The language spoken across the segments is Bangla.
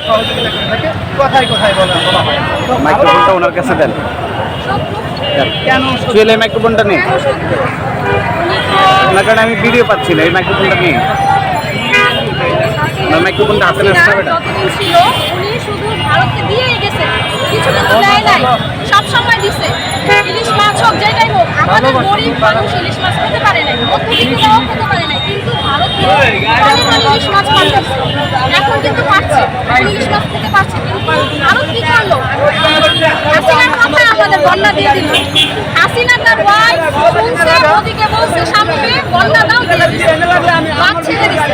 সহযোগিতা করে থাকে, কথায় কথায় বলা হয়। মাইক্রোফোনটা ওনার কাছে দেন। কেন চুয়েল এই মাইক্রোফোনটা নেই, ওনার কারণে আমি ভিডিও পাচ্ছি না। এই মাইক্রোফোনটা নেই, ওনার মাইক্রোফোনটা হাতে আসতে হবে না। যতদিন ছিল উনি শুধু ভারতকে দিয়েই গেছে, কিছু কিন্তু দেয় নাই, সব সময় দিছে। ইলিশ মাছ হোক যেটাই হোক, আমাদের গরিব মানুষ ইলিশ মাছ খেতে পারে নাই, মধ্যবিত্তরাও খেতে পারে নাই, কিন্তু ভারত ইলিশ মাছ পাচ্ছে। এখন কিন্তু পাচ্ছে, ইলিশ মাছ খেতে পারছে, কিন্তু ভারত কি করলো? হাসিনার মাথায় আমাদের বন্যা দিয়ে দিল। হাসিনা তার ওয়াইফ শুনছে, মোদিকে বলছে সামনে বন্যা দাও, দিয়ে দিছে, মাছ ছেড়ে দিছে।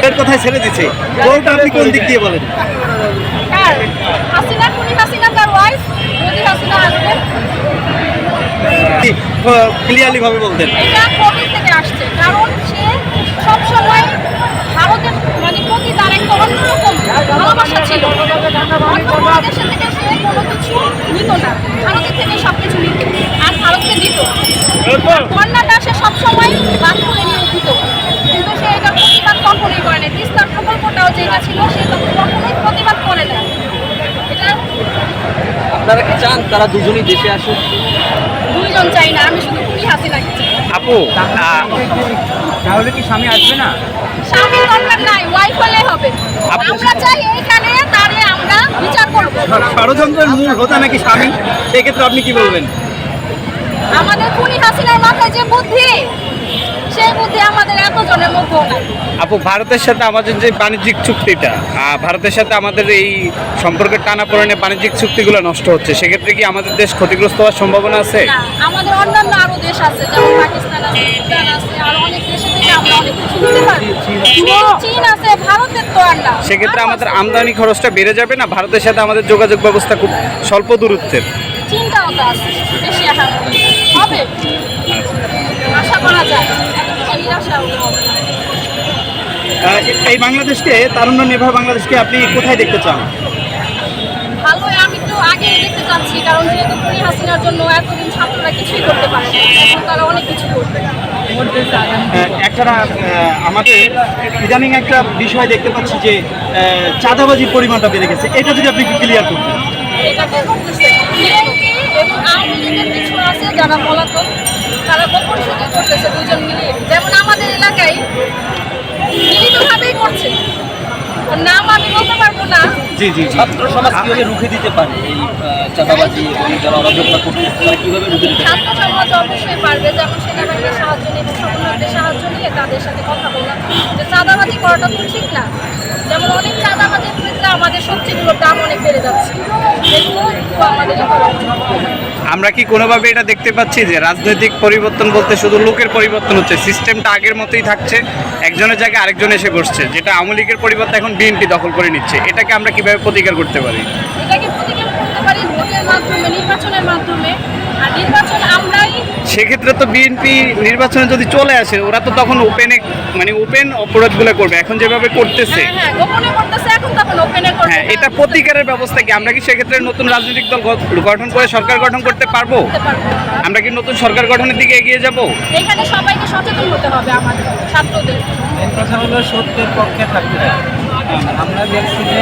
এর কথায় ছেড়ে দিচ্ছে, কোনটা আপনি কোন দিক দিয়ে বলেন? আর হাসিনা খুনি, হাসিনা তার wife, Modi Hasina husband. Clearly ভাবে বলতেন। এটা কোভিড থেকে আসছে, কারণ সে সবসময় ভারতের প্রতি তার একটা অন্যরকম ভালোবাসা ছিল। অন্য কোনো দেশের থেকে সে কোনো কিছু নিত না, ভারতের থেকে সব কিছু নিত আর ভারতকে দিত। বন্যাটা সে সবসময় বাদ করে নিয়ে দিত, কিন্তু সে এটার প্রতিবাদ কখনোই করে না। তিস্তার প্রকল্পটাও যেটা ছিল সে কখনোই প্রতিবাদ করে না। এটা আপনারা কি চান তারা দুজনেই দেশে আসুক? দুইজন চাই না, আমি শুধু খুনি হাসিনাকে চাই। আপু তাহলে কি স্বামী আসবে না? স্বামীর দরকার নাই, ওয়াইফ হলে হবে। আমরা চাই এইখানে তারে আমরা বিচার করব। ষড়যন্ত্রের মূল হোতা নাকি স্বামী, সেক্ষেত্রে আপনি কি বলবেন? আমাদের খুনি হাসিনার মাথায় যে বুদ্ধি, সেই বুদ্ধি আমাদের এতজনের মধ্যেও নাই। আপু ভারতের সাথে আমাদের যে বাণিজ্যিক চুক্তিটা, ভারতের সাথে আমাদের এই সম্পর্কের টানাপোড়েনে বাণিজ্যিক চুক্তিগুলো নষ্ট হচ্ছে, সেক্ষেত্রে কি আমাদের দেশ ক্ষতিগ্রস্ত হওয়ার সম্ভাবনা আছে? না, আমাদের অন্যান্য আরো দেশ আছে, যেমন পাকিস্তান আছে, ভুটান আছে, আর অনেক দেশে থেকে আমরা অনেক কিছু নিতে পারি। চীন আছে, ভারতের তো আর না। সেক্ষেত্রে আমাদের আমদানি খরচটা বেড়ে যাবে না? ভারতের সাথে আমাদের যোগাযোগ ব্যবস্থা খুব স্বল্প দূরত্বের। চীনটাও তো আছে, বেশি আশা হবে, আশা করা যায়, নিরাশা হবে না। এই বাংলাদেশকে, তারুণ্য নির্ভর বাংলাদেশকে আপনি কোথায় দেখতে চান? ভালো, আমি তো আগেই দেখতে চাচ্ছি, কারণ যেহেতু খুনি হাসিনার জন্য এতদিন ছাত্ররা কিছুই করতে পারে না, এখন তারা অনেক কিছু করবে। একটা আমাদের ইদানিং একটা বিষয় দেখতে পাচ্ছি যে চাঁদাবাজির পরিমাণটা বেড়ে গেছে, এটা যদি আপনি ক্লিয়ার করতেন। এটাকে করতেছে বিএনপি এবং আওয়ামী লীগের কিছু আছে যারা পলাতক, তারা গোপন শুধু করতেছে দুজন মিলিয়ে। যেমন আমাদের এলাকায় মিলিতভাবেই করছে, ওর নাম আমি বলতে পারবো না। জি জি, ছাত্র সমাজ কিভাবে রুখে দিতে পারে এই চাঁদাবাজি এবং যারা অরাজকতা করতেছে তারা কিভাবে রুখে দিতে পারে? ছাত্র সমাজ অবশ্যই পারবে, যেমন সেনাবাহিনীর সাহায্য নিয়ে, সমন্বয়কদের সাহায্য নিয়ে তাদের সাথে কথা বলা, যে চাঁদাবাজি করাটা তো ঠিক না। যেমন অনেক চাঁদাবাজির ক্ষেত্রে আমাদের সবজিগুলোর দাম অনেক বেড়ে যাচ্ছে, এগুলো আমাদের করা উচিত। আমরা কি কোনোভাবে এটা দেখতে পাচ্ছি যে রাজনৈতিক পরিবর্তন বলতে শুধু লোকের পরিবর্তন হচ্ছে, সিস্টেমটা আগের মতোই থাকছে, একজনের জায়গায় আরেকজন এসে বসছে, যেটা আওয়ামী লীগের পরিবর্তে এখন বিএনপি দখল করে নিচ্ছে? এটাকে আমরা কিভাবে প্রতিকার করতে পারি? এটাকে প্রতিকার করতে পারি ভোটের মাধ্যমে, নির্বাচনের মাধ্যমে। আর নির্বাচন আমরাই, সেক্ষেত্রে তো বিএনপি নির্বাচনে যদি চলে আসে, ওরা তো তখন ওপেন অপরাধগুলো করবে, এখন যেভাবে করতেছে। হ্যাঁ গোপনে করতেছে, এখন তখন ওপেনে করবে। হ্যাঁ, এটা প্রতিকারের ব্যবস্থা কি? আমরা কি সেক্ষেত্রে নতুন রাজনৈতিক দল গঠন করে সরকার গঠন করতে পারবো? আমরা কি নতুন সরকার গঠনের দিকে এগিয়ে যাব? এখানে সবাইকে সচেতন হতে হবে, আমাদের ছাত্রদের। কথা হলো সত্যের পক্ষে থাকতে হবে। আমরা দেখছি যে